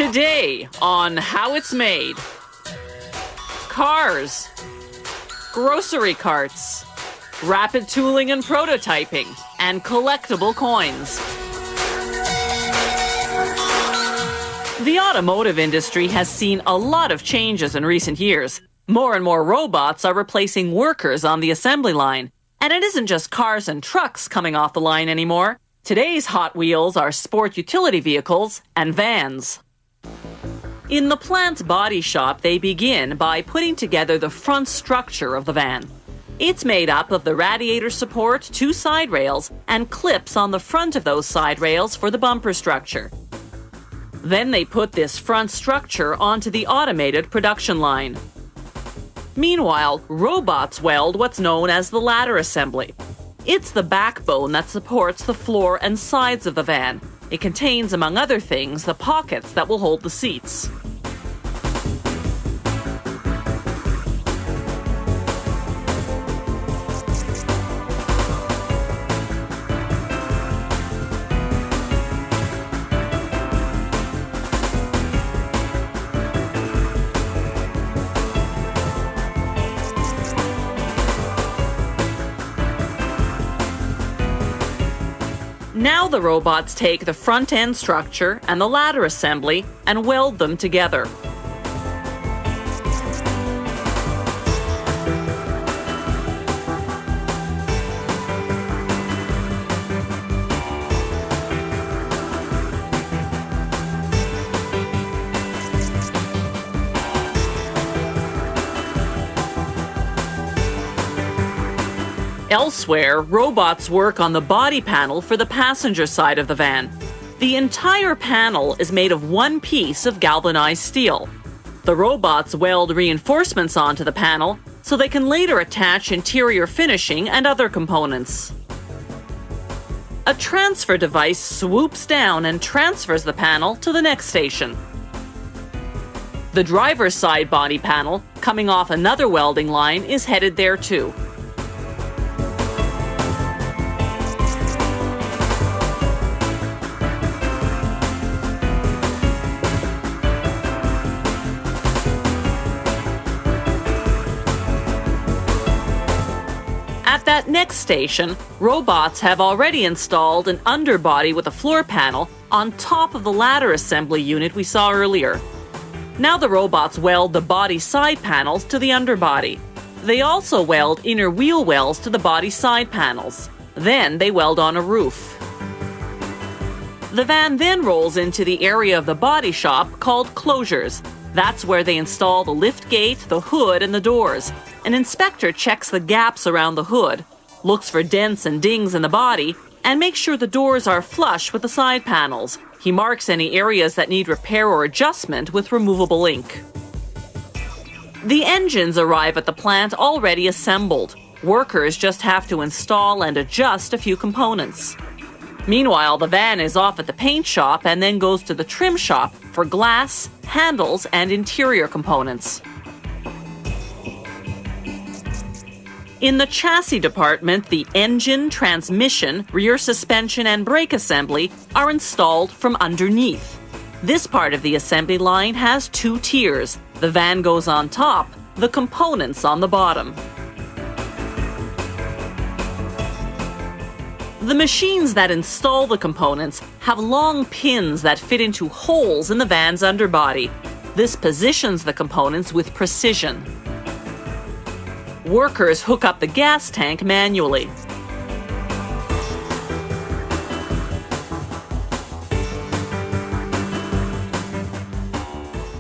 Today on How It's Made. Cars, grocery carts, rapid tooling and prototyping, and collectible coins. The automotive industry has seen a lot of changes in recent years. More and more robots are replacing workers on the assembly line. And it isn't just cars and trucks coming off the line anymore. Today's Hot Wheels are sport utility vehicles and vans. In the plant's body shop, they begin by putting together the front structure of the van. It's made up of the radiator support, 2 side rails, and clips on the front of those side rails for the bumper structure. Then they put this front structure onto the automated production line. Meanwhile, robots weld what's known as the ladder assembly. It's the backbone that supports the floor and sides of the van. It contains, among other things, the pockets that will hold the seats. Now the robots take the front end structure and the ladder assembly and weld them together. Elsewhere, robots work on the body panel for the passenger side of the van. The entire panel is made of one piece of galvanized steel. The robots weld reinforcements onto the panel so they can later attach interior finishing and other components. A transfer device swoops down and transfers the panel to the next station. The driver's side body panel, coming off another welding line, is headed there too. At that next station, robots have already installed an underbody with a floor panel on top of the ladder assembly unit we saw earlier. Now the robots weld the body side panels to the underbody. They also weld inner wheel wells to the body side panels. Then they weld on a roof. The van then rolls into the area of the body shop called closures. That's where they install the lift gate, the hood, and the doors. An inspector checks the gaps around the hood, looks for dents and dings in the body, and makes sure the doors are flush with the side panels. He marks any areas that need repair or adjustment with removable ink. The engines arrive at the plant already assembled. Workers just have to install and adjust a few components. Meanwhile, the van is off at the paint shop and then goes to the trim shop for glass, handles, and interior components. In the chassis department, the engine, transmission, rear suspension, and brake assembly are installed from underneath. This part of the assembly line has 2 tiers. The van goes on top, the components on the bottom. The machines that install the components have long pins that fit into holes in the van's underbody. This positions the components with precision. Workers hook up the gas tank manually.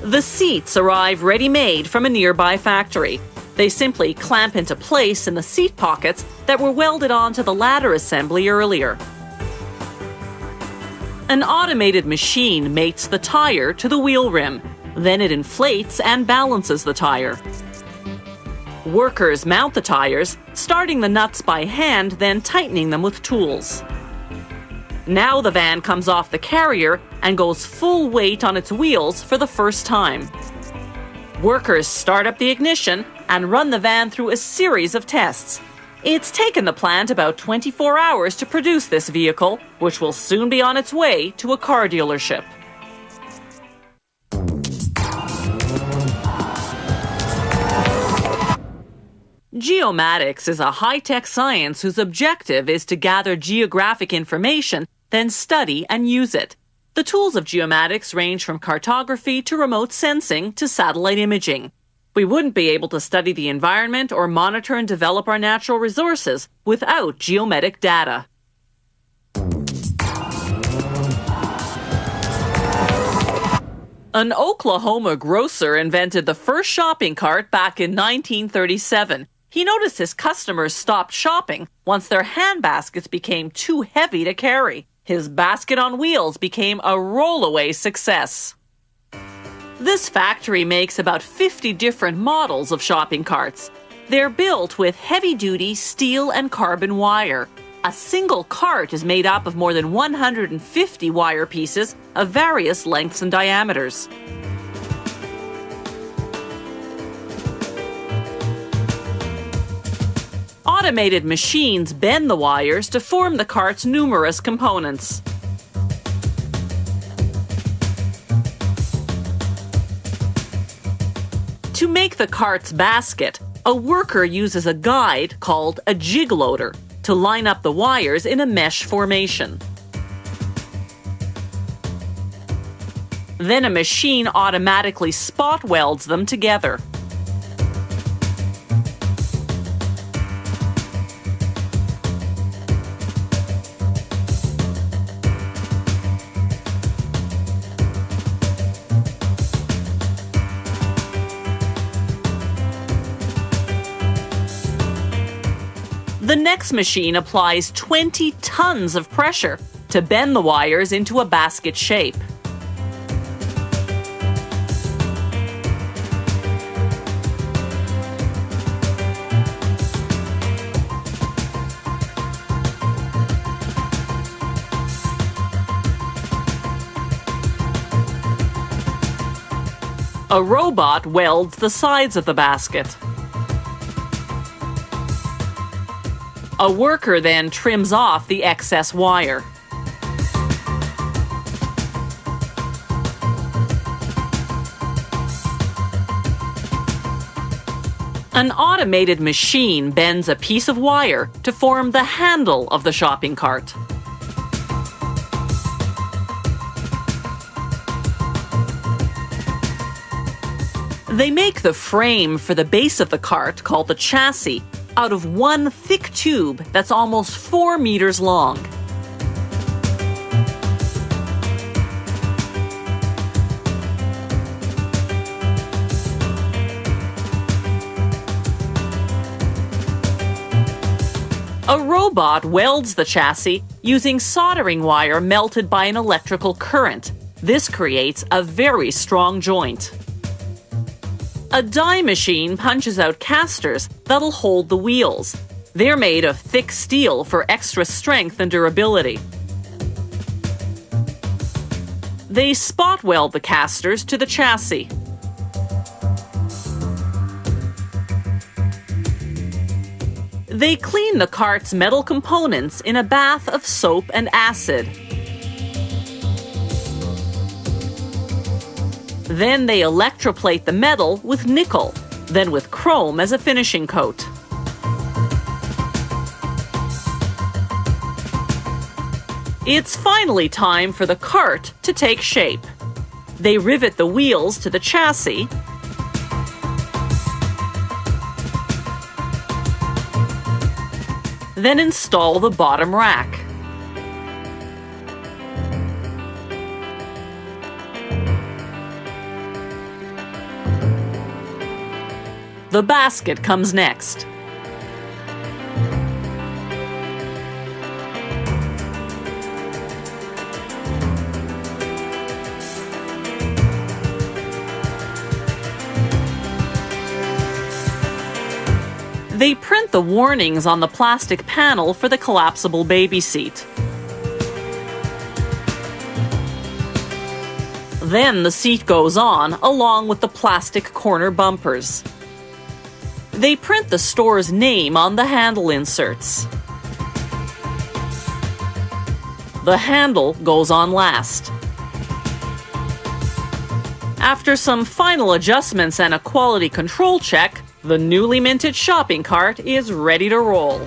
The seats arrive ready-made from a nearby factory. They simply clamp into place in the seat pockets that were welded onto the ladder assembly earlier. An automated machine mates the tire to the wheel rim. Then it inflates and balances the tire. Workers mount the tires, starting the nuts by hand, then tightening them with tools. Now the van comes off the carrier and goes full weight on its wheels for the first time. Workers start up the ignition and run the van through a series of tests. It's taken the plant about 24 hours to produce this vehicle, which will soon be on its way to a car dealership. Geomatics is a high-tech science whose objective is to gather geographic information, then study and use it. The tools of geomatics range from cartography to remote sensing to satellite imaging. We wouldn't be able to study the environment or monitor and develop our natural resources without geometric data. An Oklahoma grocer invented the first shopping cart back in 1937. He noticed his customers stopped shopping once their handbaskets became too heavy to carry. His basket on wheels became a rollaway success. This factory makes about 50 different models of shopping carts. They're built with heavy-duty steel and carbon wire. A single cart is made up of more than 150 wire pieces of various lengths and diameters. Automated machines bend the wires to form the cart's numerous components. To make the cart's basket, a worker uses a guide called a jig loader to line up the wires in a mesh formation. Then a machine automatically spot welds them together. The next machine applies 20 tons of pressure to bend the wires into a basket shape. A robot welds the sides of the basket. A worker then trims off the excess wire. An automated machine bends a piece of wire to form the handle of the shopping cart. They make the frame for the base of the cart, called the chassis, out of one thick tube that's almost 4 meters long. A robot welds the chassis using soldering wire melted by an electrical current. This creates a very strong joint. A die machine punches out casters that'll hold the wheels. They're made of thick steel for extra strength and durability. They spot weld the casters to the chassis. They clean the cart's metal components in a bath of soap and acid. Then they electroplate the metal with nickel, then with chrome as a finishing coat. It's finally time for the cart to take shape. They rivet the wheels to the chassis, then install the bottom rack. The basket comes next. They print the warnings on the plastic panel for the collapsible baby seat. Then the seat goes on, along with the plastic corner bumpers. They print the store's name on the handle inserts. The handle goes on last. After some final adjustments and a quality control check, The newly minted shopping cart is ready to roll.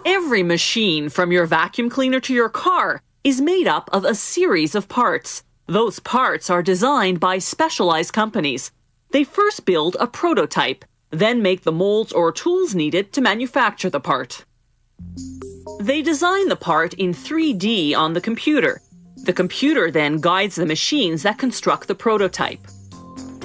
Every machine, from your vacuum cleaner to your car, is made up of a series of parts. Those parts are designed by specialized companies. They first build a prototype, then make the molds or tools needed to manufacture the part. They design the part in 3D on the computer. The computer then guides the machines that construct the prototype.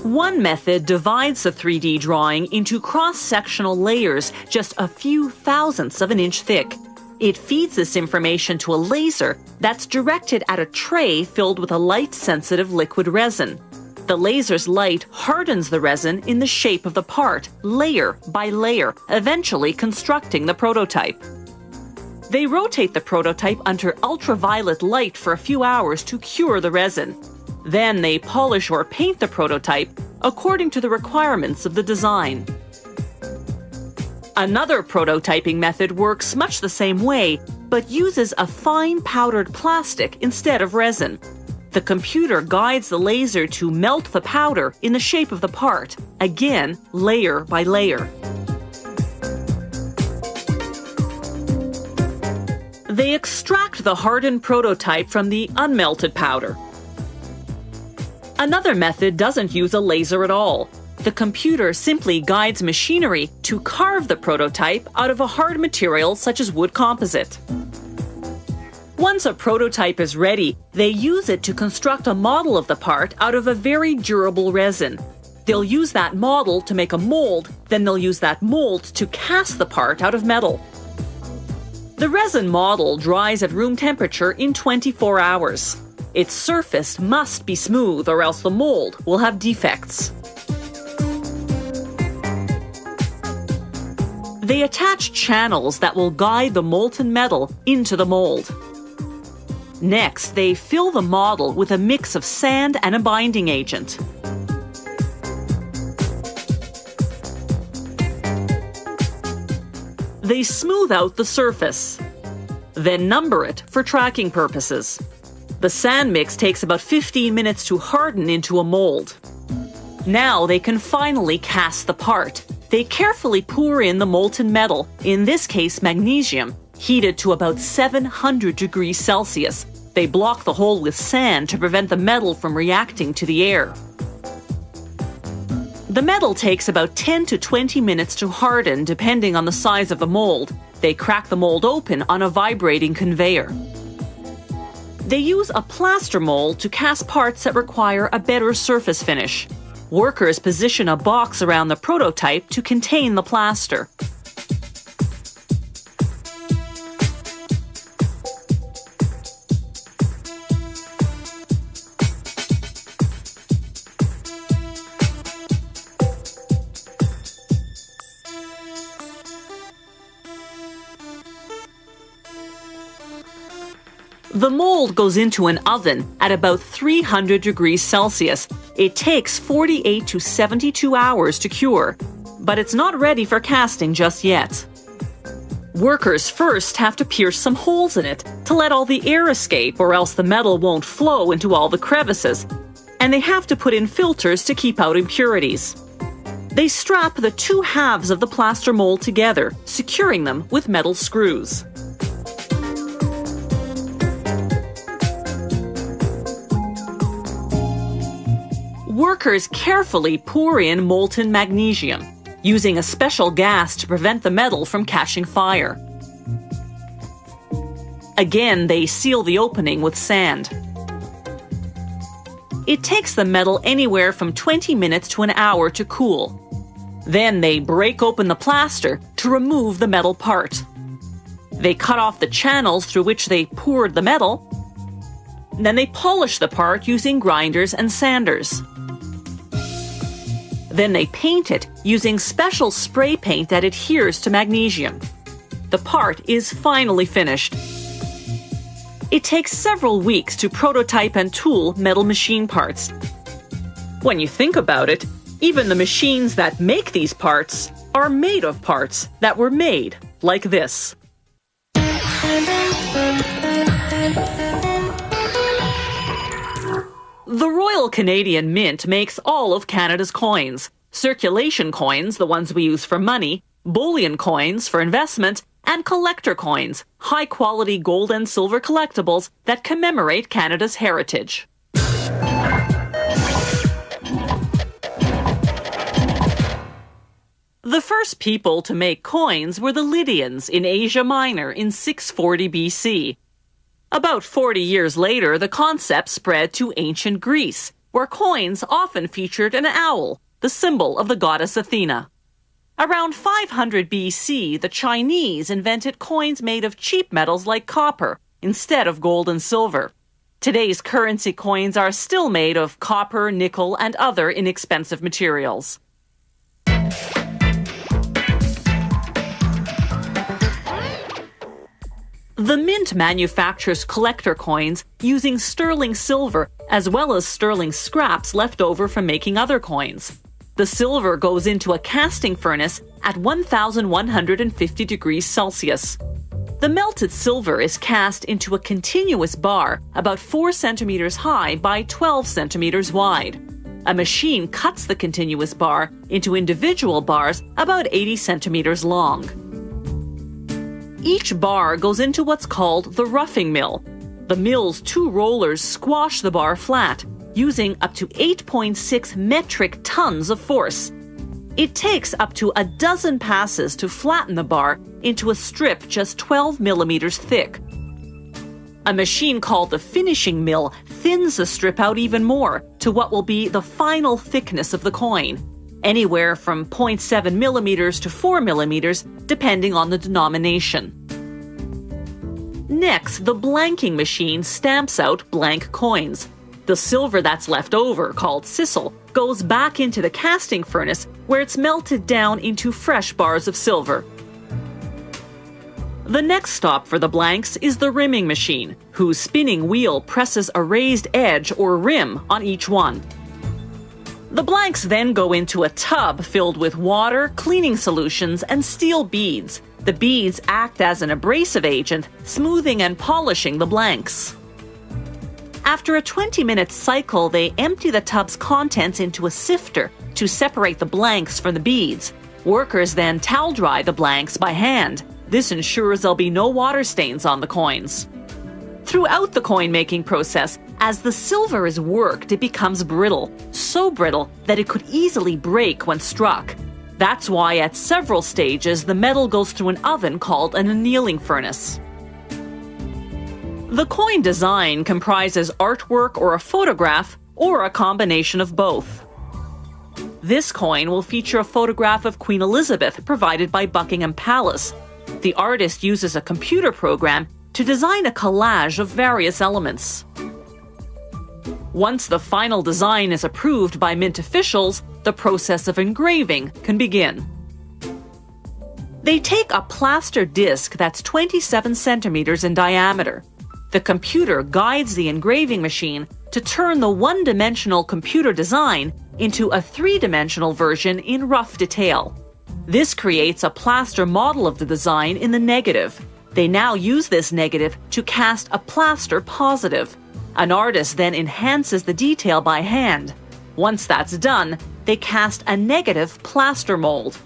One method divides the 3D drawing into cross-sectional layers just a few thousandths of an inch thick. It feeds this information to a laser that's directed at a tray filled with a light-sensitive liquid resin. The laser's light hardens the resin in the shape of the part, layer by layer, eventually constructing the prototype. They rotate the prototype under ultraviolet light for a few hours to cure the resin. Then they polish or paint the prototype according to the requirements of the design. Another prototyping method works much the same way, but uses a fine powdered plastic instead of resin. The computer guides the laser to melt the powder in the shape of the part, again, layer by layer. They extract the hardened prototype from the unmelted powder. Another method doesn't use a laser at all. The computer simply guides machinery to carve the prototype out of a hard material such as wood composite. Once a prototype is ready, they use it to construct a model of the part out of a very durable resin. They'll use that model to make a mold, then they'll use that mold to cast the part out of metal. The resin model dries at room temperature in 24 hours. Its surface must be smooth or else the mold will have defects. They attach channels that will guide the molten metal into the mold. Next, they fill the model with a mix of sand and a binding agent. They smooth out the surface, then number it for tracking purposes. The sand mix takes about 15 minutes to harden into a mold. Now they can finally cast the part. They carefully pour in the molten metal, in this case magnesium, heated to about 700 degrees Celsius. They block the hole with sand to prevent the metal from reacting to the air. The metal takes about 10 to 20 minutes to harden depending on the size of the mold. They crack the mold open on a vibrating conveyor. They use a plaster mold to cast parts that require a better surface finish. Workers position a box around the prototype to contain the plaster. The mold goes into an oven at about 300 degrees Celsius. It takes 48 to 72 hours to cure, but it's not ready for casting just yet. Workers first have to pierce some holes in it to let all the air escape, or else the metal won't flow into all the crevices, and they have to put in filters to keep out impurities. They strap the two halves of the plaster mold together, securing them with metal screws. Workers carefully pour in molten magnesium, using a special gas to prevent the metal from catching fire. Again, they seal the opening with sand. It takes the metal anywhere from 20 minutes to an hour to cool. Then they break open the plaster to remove the metal part. They cut off the channels through which they poured the metal. Then they polish the part using grinders and sanders. Then they paint it using special spray paint that adheres to magnesium. The part is finally finished. It takes several weeks to prototype and tool metal machine parts. When you think about it, even the machines that make these parts are made of parts that were made like this. The Royal Canadian Mint makes all of Canada's coins. Circulation coins, the ones we use for money, bullion coins for investment, and collector coins, high-quality gold and silver collectibles that commemorate Canada's heritage. The first people to make coins were the Lydians in Asia Minor in 640 BC. About 40 years later, the concept spread to ancient Greece, where coins often featured an owl, the symbol of the goddess Athena. Around 500 BC, the Chinese invented coins made of cheap metals like copper instead of gold and silver. Today's currency coins are still made of copper, nickel, and other inexpensive materials. The Mint manufactures collector coins using sterling silver as well as sterling scraps left over from making other coins. The silver goes into a casting furnace at 1,150 degrees Celsius. The melted silver is cast into a continuous bar about 4 centimeters high by 12 centimeters wide. A machine cuts the continuous bar into individual bars about 80 centimeters long. Each bar goes into what's called the roughing mill. The mill's 2 rollers squash the bar flat, using up to 8.6 metric tons of force. It takes up to a dozen passes to flatten the bar into a strip just 12 millimeters thick. A machine called the finishing mill thins the strip out even more to what will be the final thickness of the coin, anywhere from 0.7 millimeters to 4 millimeters, depending on the denomination. Next, the blanking machine stamps out blank coins. The silver that's left over, called sisal, goes back into the casting furnace where it's melted down into fresh bars of silver. The next stop for the blanks is the rimming machine, whose spinning wheel presses a raised edge or rim on each one. The blanks then go into a tub filled with water, cleaning solutions, and steel beads. The beads act as an abrasive agent, smoothing and polishing the blanks. After a 20-minute cycle, they empty the tub's contents into a sifter to separate the blanks from the beads. Workers then towel dry the blanks by hand. This ensures there'll be no water stains on the coins. Throughout the coin-making process, as the silver is worked, it becomes brittle, so brittle that it could easily break when struck. That's why at several stages the metal goes through an oven called an annealing furnace. The coin design comprises artwork or a photograph, or a combination of both. This coin will feature a photograph of Queen Elizabeth provided by Buckingham Palace. The artist uses a computer program to design a collage of various elements. Once the final design is approved by Mint officials, the process of engraving can begin. They take a plaster disc that's 27 centimeters in diameter. The computer guides the engraving machine to turn the one-dimensional computer design into a three-dimensional version in rough detail. This creates a plaster model of the design in the negative. They now use this negative to cast a plaster positive. An artist then enhances the detail by hand. Once that's done, they cast a negative plaster mold.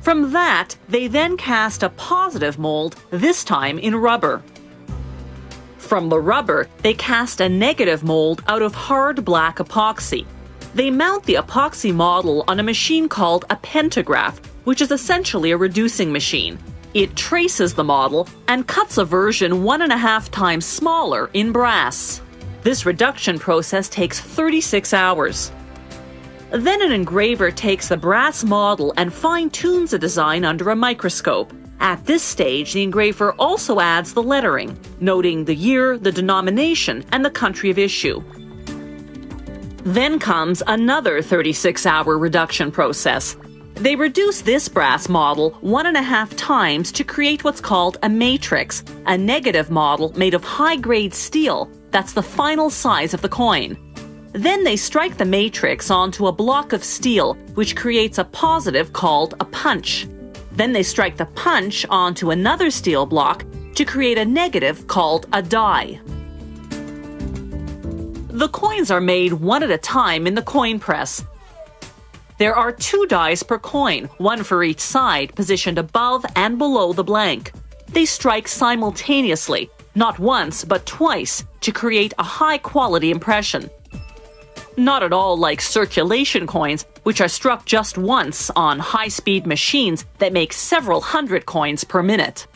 From that, they then cast a positive mold, this time in rubber. From the rubber, they cast a negative mold out of hard black epoxy. They mount the epoxy model on a machine called a pantograph, which is essentially a reducing machine. It traces the model and cuts a version 1.5 times smaller in brass. This reduction process takes 36 hours. Then an engraver takes the brass model and fine-tunes the design under a microscope. At this stage, the engraver also adds the lettering, noting the year, the denomination, and the country of issue. Then comes another 36-hour reduction process. They reduce this brass model 1.5 times to create what's called a matrix, a negative model made of high-grade steel that's the final size of the coin. Then they strike the matrix onto a block of steel, which creates a positive called a punch. Then they strike the punch onto another steel block to create a negative called a die. The coins are made one at a time in the coin press. There are 2 dies per coin, one for each side, positioned above and below the blank. They strike simultaneously, not once but twice, to create a high-quality impression. Not at all like circulation coins, which are struck just once on high-speed machines that make several hundred coins per minute.